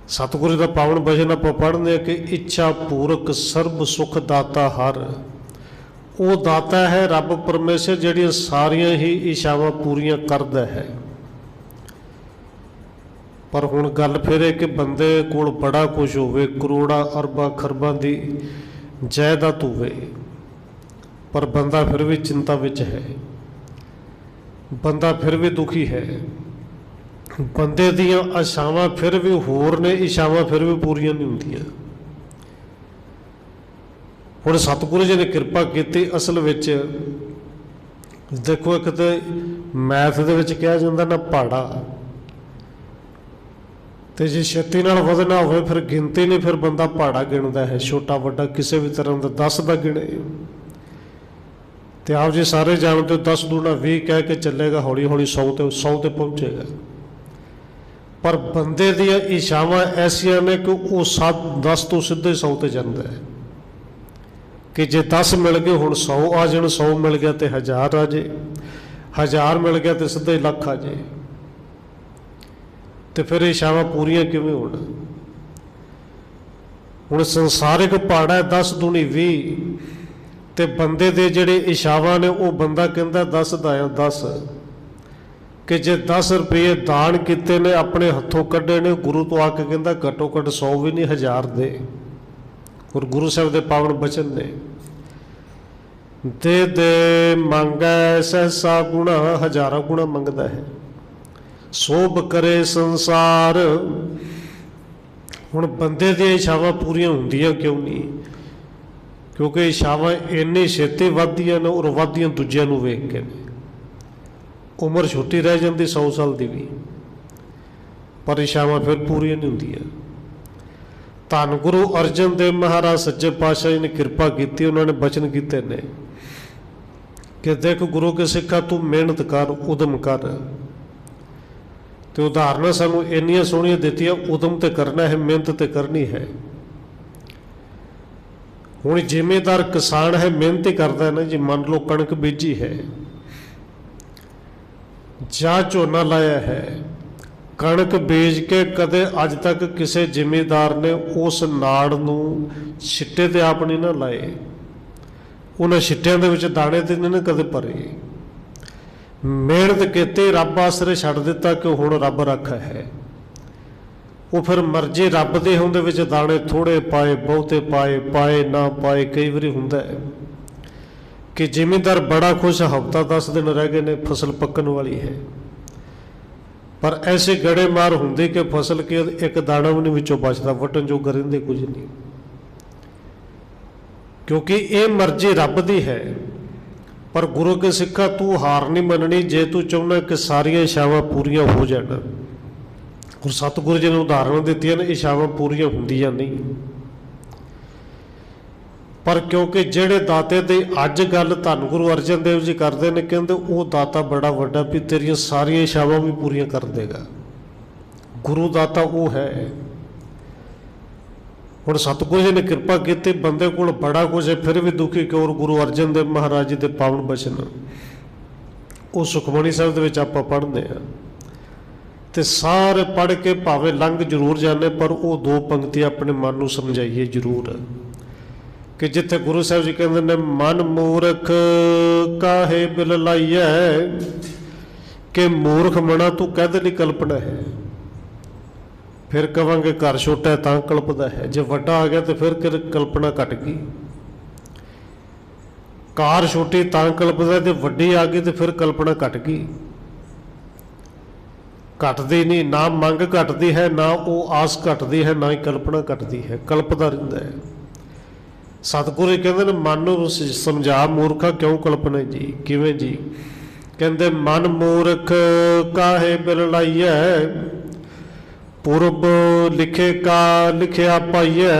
सतगुरु का पावन भजन आप पढ़ने कि इच्छा पूरक सर्ब सुख दाता हर। वो दाता है रब परमेश्वर जिहड़ियां सारियां ही इच्छावां पूरियां करदा है। पर हुण गल फिर है कि बंदे कोल बड़ा कुछ होवे, करोड़ां अरबां खरबां दी जायदाद होवे, पर बंदा फिर भी चिंता विच है, बंदा फिर भी दुखी है। बंदे दियां आशावां फिर भी होर ने, इच्छावां फिर भी पूरियां नहीं हुंदियां। हुण सतगुरु जी ने किरपा की। असल विच देखो, एक तो मैथ दे विच कहा जांदा ना पहाड़ा, तो जे छत्ती नाल वधना होवे फिर गिनती नहीं, फिर बंदा पहाड़ा गिणदा है, छोटा वड्डा किसी भी तरह का 10 का गिणे। तो आप जी सारे जानते हो 10 दूना 20 कह के चलेगा, हौली हौली 100 ते पहुँचेगा। पर बंदे दियां इच्छावां ऐसियां ने कि वो 10 तो सीधे 100 ते जांदा है कि जे 10 मिल गए हुण 100 आ जाण, 100 मिल गया तो 1000 आ जाए, 1000 मिल गया तो सीधे लख आ जाए। तो फिर इच्छावां पूरियां किवें होण? हुण संसारिक पहाड़ा है 10 दूनी 20, तो बंदे दे जिहड़े इच्छावां ने वो बंदा कहंदा 10 दा 10 कि जे 10 रुपये दान किते ने, अपने हथों कढ़े ने, गुरु तो आके कहंदा घट्टो घट्ट 100 भी नहीं 1000 दे। और गुरु साहब के पावन बचन ने दे दे मंगै सहसा गुणा, 1000 गुणा मंगता है, सोभ करे संसार। हुण बंदे दी इच्छावां पूरियां हुंदियां क्यों नहीं? क्योंकि इच्छावां इन्नी छेती वधदियां ने और वधदियां दूजियां नूं वेख के ने। उम्र छोटी रह जाती 100 साल की भी, पर इच्छावां फिर पूरियां नहीं हुंदियां। धन गुरु अर्जन देव महाराज सच्चे पातशाह जी ने किरपा की। उन्होंने बचन किए ने कि देख गुरु के सिखा तू मेहनत कर, उदम कर। तो उदाहरण सानू इन्नियां सोहणियां दित्तियां, उदम तो करना है, मेहनत तो करनी है। हुण जिमीदार किसान है, मेहनत ही करता है ना जी। मान लो कणक बीजी है जां झोना लाया है, कणक बीज के कदे अज तक किसी जिमीदार ने उस नाड़ नूं छिट्टे ते आप नहीं ना लाए, उन्हां छिट्टियां दे विच दाणे ते नहीं ना कदे भरे। मेहनत कीती, रब आसरे छड्ड दिता कि हुण रब राखा है। वो फिर मर्जी रब दे हुंदे विच दाणे थोड़े पाए, बहुते पाए, पाए ना पाए। कई वारी हुंदा है कि जिमीदार बड़ा खुश, हफ्ता 10 दिन रह गए ने, फसल पक्कण वाली है, पर ऐसे गड़े मार होंगे कि फसल के एक दाना भी नहीं विचों बचता, वटन जो करेंगे कुछ नहीं। क्योंकि ये मर्जी रब दी है। पर गुरु के सिक्खा तू हार नहीं मननी जे तू चाहना कि सारिया इच्छावां पूरियां हो जाण। और सतगुरु जी ने उदाहरण दी ने, इच्छावां पूरियां हुंदियां नहीं। पर क्योंकि जेड़े दाते दी अज गल धन गुरु अर्जन देव जी करते हैं, कहते वो दाता बड़ा वड्डा भी तेरिया सारिया इच्छावां भी पूरियां कर देगा। गुरु दाता वो है। हुण सतगुरु जी ने कृपा की, बंदे कोल बड़ा कुछ है फिर भी दुखी क्यों? और गुरु अर्जन देव महाराज जी के पावन बचन वो सुखमणी साहिब दे विच आपां पढ़दे आ, ते सारे पढ़ के भावें लंघ जरूर जाने, पर वो 2 पंक्ति अपने मन नूं समझाइए जरूर कि जिथे गुरु साहब जी कहते ने मन मूर्ख काहे बिल लाइए, कि मूर्ख मना तू कहदे लई कल्पना है। फिर कहांगे घर छोटा है तां कल्पदा है, जे वड्डा आ गया तो फिर कल्पना घट गई। कार छोटी तां कल्पदा, ते वड्डी आ गई तो फिर कल्पना घट गई। घटदी नहीं, ना मंग घटदी है, ना वो आस घटदी है, ना ही कल्पना घटदी है, कल्पदा रहिंदा है। सतगुरु कहते हैं मन नूं समझा मूर्खा क्यों कल्पना जी? किवें जी? कहते मन मूर्ख काहे बिल लाइए, पूरब लिखे का लिखिया पाइए।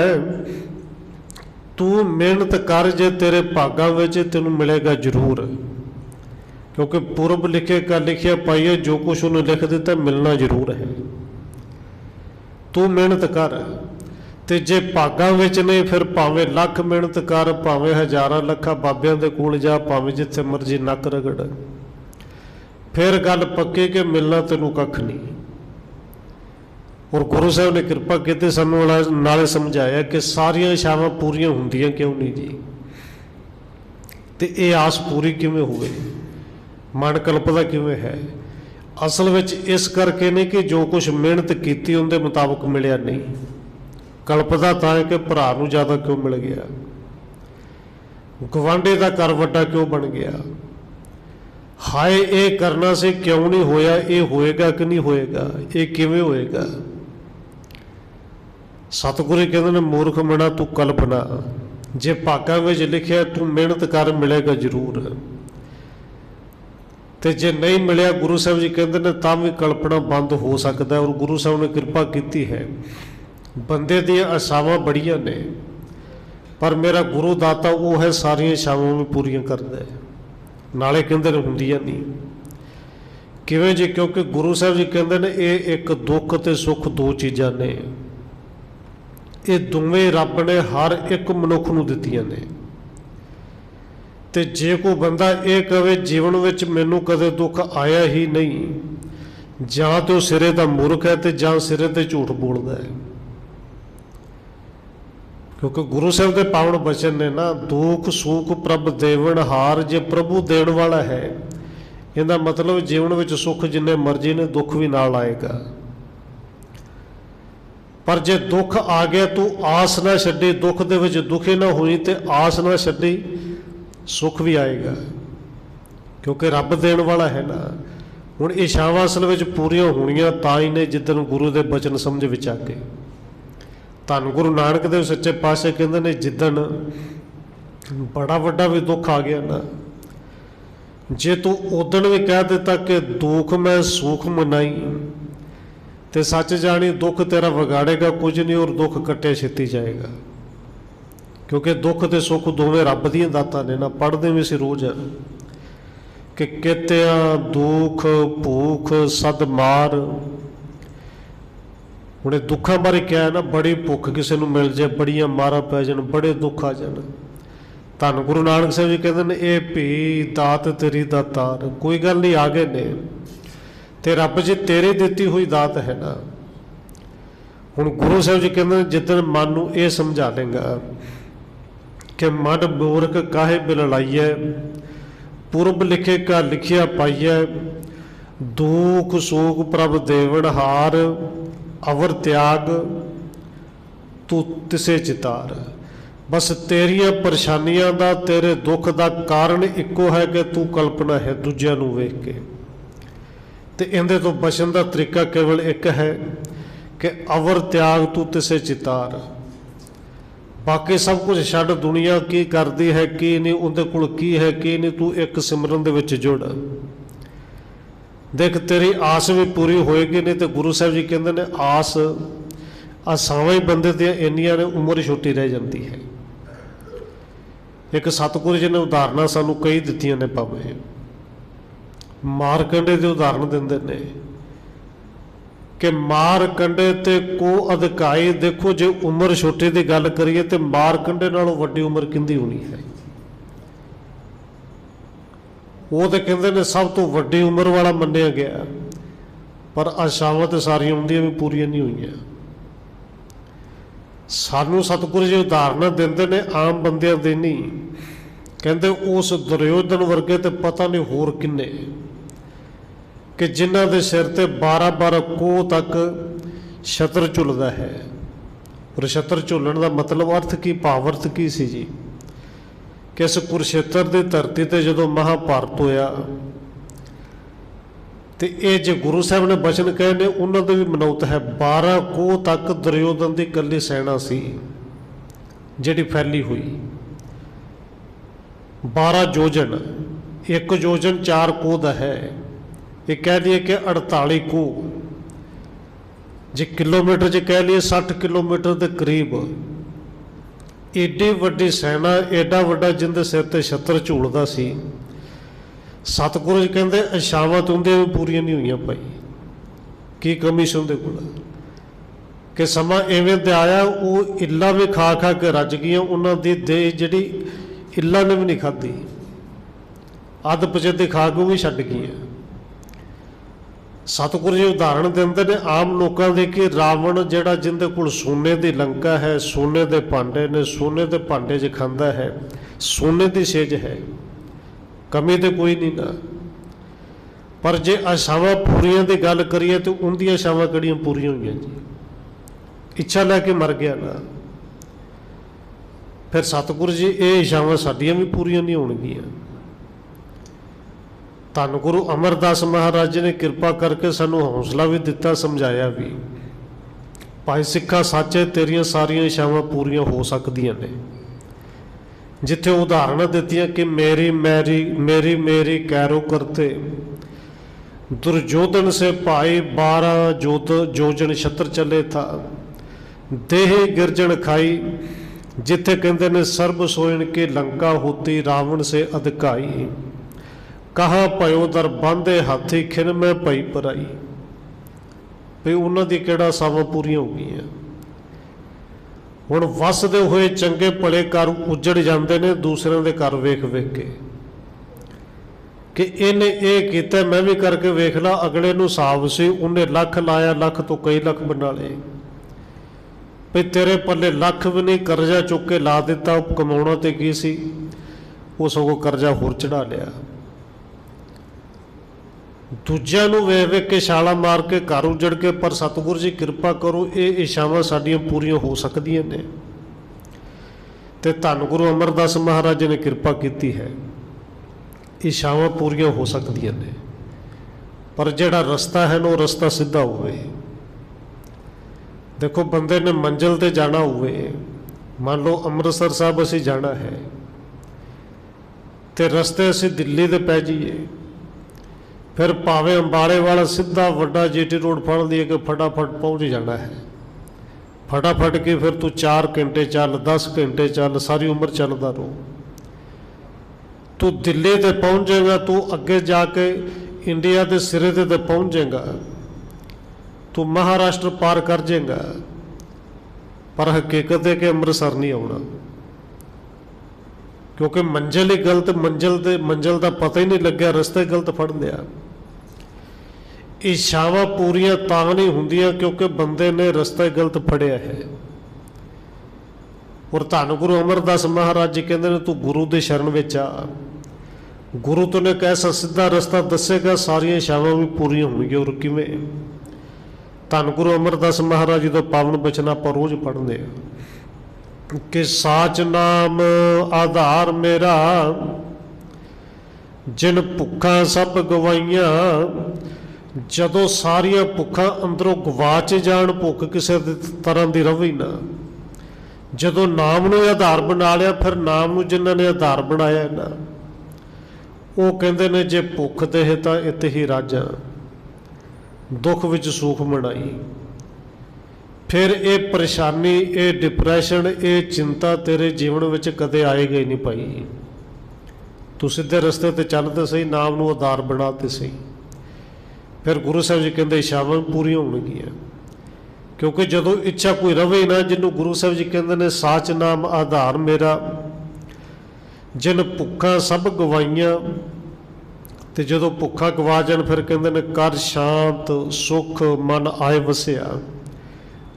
तू मेहनत कर, जे तेरे भागां विच तैनूं मिलेगा जरूर। क्योंकि पूरब लिखे का लिखिया पाइए, जो कुछ उन्हें लिख दिता मिलना जरूर है। तू मेहनत कर, ते जे भागां विच नहीं फिर भावें लख मेहनत कर, भावें हज़ारां लखां बाबियां दे कोल जा, भावें जिथे मर्जी नक रगड़, फिर गल पक्की कि मिलना तैनूं कख नहीं। और गुरु साहब ने कृपा की सानू नाले समझाया कि सारिया इच्छावां पूरियां हुंदियां क्यों नहीं जी, तो ये आस पूरी किवें होवे, मन कल्पदा किवें है। असल विच इस करके नहीं कि जो कुछ मेहनत की उनके मुताबिक मिलिया नहीं, कल्पदा तां है कि भरा नूं ज़्यादा क्यों मिल गया, गवांढे का घर वड्डा क्यों बन गया, हाय ये करना से क्यों नहीं होया, ये होएगा कि नहीं होएगा, ये किवें होएगा। सतगुरु कहते हैं मूर्ख मना तू कल्पना, जे भागां विच लिखिया तू मेहनत कर मिलेगा जरूर, तो जे नहीं मिलिया गुरु साहब जी कहते हैं तां भी कल्पना बंद हो सकता है। और गुरु साहब ने कृपा की है, बंदे दी आशावां बड़ियां ने पर मेरा गुरु दाता वो है सारिया इच्छावां भी पूरियां करदा है, नाले कहते ने हुंदियां नहीं। किवें जी, क्योंकि गुरु साहब जी कहते हैं ये एक दुख ते सुख दो चीज़ां ने, ये दोवें रब ने हर एक मनुख नूं दित्तियां ने। ते जे कोई बंदा ये कहे जीवन विच मैनूं कदे दुख आया ही नहीं, जां तो सिरे दा मूर्ख है ते जां सिरे ते झूठ बोलदा है। क्योंकि गुरु साहब के पावन बचन ने ना, दुख सुख प्रभ देवन हार, जे प्रभु देण वाला है इहदा मतलब जीवन विच सुख जिन्ने मर्जी ने दुख भी नाल आएगा। पर जे दुख आ गया तू आस ना छड्डी, दुख दे विच दुखी ना होई ते आस ना छड्डी, सुख भी आएगा क्योंकि रब देण वाला है ना। हुण इच्छावां असल विच पूरियां होणियां तां ही ने जिद्दन गुरु दे बचन समझ विच आ गए। धन गुरु नानक देव सच्चे पातशाह कहंदे ने जिद्दन बड़ा वड्डा भी दुख आ गया ना, जे तू उदण भी कह दिता कि दुख मैं सुख मनाई, ते सच जानी दुख तेरा विगाड़ेगा कुछ नहीं और दुख कट्टे छेती जाएगा। क्योंकि दुख ते सुख दोवें रब दी दातां ने ना। पढ़दे भी सी रोज़ कि कित्या दुख भूख सद मार। हुणे दुखों बारे क्या है ना, बड़ी भुख किसी नूं मिल जाए, बड़ियां मारा पै जान, बड़े दुख आ जान। धन गुरु नानक साहब जी कहते हैं ये भी दात तेरी दातार, कोई गल नहीं आ गए ने ते रब जी तेरी दिती हुई दात है ना। हुण गुरु साहब जी कहते हैं जिद्दन मन नूं ये समझा लेंगा कि मन मूर्ख काहे बिल लाइए, पूरब लिखे का लिखिया पाइए, दुख सुख प्रभ देवन हार, अवर त्याग तू तिसे चितार। बस तेरिया परेशानियां दा तेरे दुख दा कारण इक्को है कि तू कल्पना है दूजिया नूं वेख के, ते इहदे तो बचन का तरीका केवल एक है कि अवर त्याग तू तिसे चितार। बाकी सब कुछ छड्ड, दुनिया की करती है की नहीं, उहदे कोल की है की नहीं, तू एक सिमरन दे विच जुड़। देख तेरी आस भी पूरी होएगी नहीं। तो गुरु साहब जी कहते ने आस आसावां ही बंदे दियां इन्नियां ने, उम्र छोटी रह जाती है। एक सतगुरु जी ने उदाहरण सानू कई दित्तियां ने, भावें मारकंडे की उदाहरण दिंदे ने कि मारकंडे ते को अधिकाई। देखो जे उम्र छोटी की गल करिए तो मारकंडे नालों वड्डी उम्र किंदी होनी है। वो तो कहते ने सब तो वड्डी उम्र वाला मन्निया गया, पर आशावां तो सारियां उन्दियां भी पूरियां नहीं हुई। सानू सतगुरु जी उदाहरण देंदे ने आम बंदियां दी नहीं, कहते उस दुर्योधन वर्गे तो पता नहीं होर किन्ने कि जिन्हां दे सिर ते 12-12 कोह तक छत्र झुलदा है। और छत्र झुलण का मतलब अर्थ की भाव अर्थ की सी जी कि इस कुरुक्षेत्र की धरती ते जदों महाभारत होया तो ये जो गुरु साहब ने बचन कहे ने उन्होंने भी मनौत है। 12 कोह तक दुर्योधन की कली सेना सी जिहड़ी फैली हुई। 12 योजन, एक योजन 4 कोह दा है, ये कह दिए कि 48 कोह, जे किलोमीटर च कह लिए 60 किलोमीटर के करीब। एडी वड्डी सेना, एडा वड्डा जिंदे सिर ते छत्र झूलदा सी। सतगुरु जी कहते आशावां तो उन्दियां भी पूरियां नहीं हुई भाई, की कमी सी उहदे कोल कि समा इवें ते आया वो इल्ला भी खा खा के रज गईयां। उन्हां दी देह जिहड़ी इल्ला ने भी नहीं खाधी, अध पचेती खा के वो भी छड्ड गईयां। सतगुरु जी उदाहरण देंदे ने आम लोगों के कि रावण जिहड़ा जिंदे कोल सोने की लंका है, सोने के भांडे ने, सोने के भांडे च खांदा है, सोने की सेज है, कमी तो कोई नहीं ना। पर जे आशावां पूरियां की गल करिए तो उनकी आशावां किहड़ियां पूरियां होईयां जी, इच्छा लैके मर गया ना। फिर सतगुरु जी ये इच्छावां साडियां भी पूरियां नहीं होणगियां। धन गुरु अमरदास महाराज जी ने कृपा करके सानू हौसला भी दिता, समझाया भी, भाई सिखा सच्चे तेरियां सारियां इच्छावां पूरियां हो सकदियां ने। जिथे उदाहरण दित्तियां कि मेरी मेरी मेरी मेरी कैरो करते दुर्योधन से भाई 12 जोजन छत्र चले था, देह गिरजन खाई, जिथे कहते ने सर्ब सोयन के लंका होती, रावण से अधिकाई, कहा भयो दर बांधे हाथी, खिन में पई पराई। भी उन्होंने दी किहड़ा सावां पूरियां हो गई। हुण वसदे हुए चंगे भले घर उजड़ जाते ने दूसरों के घर वेख वेख के कि इन्हें ये किया मैं भी करके वेख ला। अगले नूं हिसाब से उन्हें लख लाया, लख तो कई लख बना ले। भी तेरे पल्ले लख भी नहीं, करजा चुक के ला दिता, कमाउणा ते की सी, वो सगों करजा होर चढ़ा लिया। दूजिਆਂ ਨੂੰ ਵੇਖ ਵੇਖ के छाला मार के घर उजड़ के। पर सतगुरु जी कृपा करो ये इच्छावां साडियां पूरियां हो सकदियां ने। ते धन गुरु अमरदास महाराज जी ने कृपा की है, इच्छावां पूरियां हो सकदियां ने। पर जिहड़ा रस्ता है ना वो रस्ता सीधा होवे। देखो बंदे ने मंजिल ते जाना होवे, मान लो अमृतसर साहब असीं जाना है ते रस्ते असीं दिल्ली दे पै जाइए, फिर भावें अंबाले वाला सीधा वड्डा जीटी रोड फड़ लिए कि फटाफट पहुँच जाना है। फटाफट के फिर तू 4 घंटे चल, 10 घंटे चल, सारी उम्र चलता रहो। तू दिल्ली ते पहुँच जाएगा, तू अगे जाके इंडिया के सिरे ते पहुँच जाएगा, तू महाराष्ट्र पार कर जाएगा। पर हकीकत है कि अमृतसर नहीं आना, क्योंकि मंजिल ही गलत, मंजिल का पता ही नहीं लग्या, रस्ते गलत फड़ लिया। इच्छावां पूरियां तां नहीं हुंदियां क्योंकि बंदे ने रस्ता गलत फड़िया है। और धन गुरु अमरदास महाराज जी कहते हैं तू गुरु के शरण में आ, गुरु तो ने कैसा सीधा रस्ता दसेगा, सारियां इच्छावां भी पूरियां होणगियां। और किवें? धन गुरु अमरदास महाराज जी का पावन बचन आपां रोज़ पढ़दे कि साच नाम आधार मेरा, जिन भुखा सब गवाइयां। जदों सारिया भुखा अंदरों गवाच जान, भुख किसी तरह की रवे ना, जदों नाम नूं आधार बना लिया, फिर नाम नूं जिन्हां ने आधार बनाया ना, वो कहते ने जे भुख देह तां इत ही राजा, दुख विच सुख मनाई। फिर ये परेशानी, ये डिप्रैशन, ये चिंता तेरे जीवन में कदे आएगी नहीं पाई। तू सीधे रस्ते ते चलते सही, नाम नूं आधार बनाते सही। फिर गुरु साहब जी कहते इच्छावां पूरियां होणगियां, क्योंकि जदों इच्छा कोई रवे ना, जिन्हों गुरु साहब जी कहते हैं साच नाम आधार मेरा, जिन भुखा सब गवाइयां। तो जदों भुखा गवा जान फिर कहते हैं कर शांत सुख मन आए वसिया,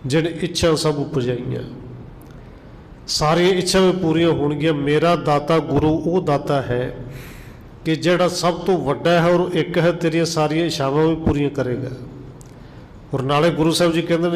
जिन इच्छा सब उपजाइयां। सारिया इच्छा भी पूरियां होणगियां। मेरा दाता गुरु वो दाता है कि जिहड़ा सब तो वड्डा है और एक है, तेरिया सारिया इच्छावां भी पूरियां करेगा। और नाले गुरु साहब जी कहते हैं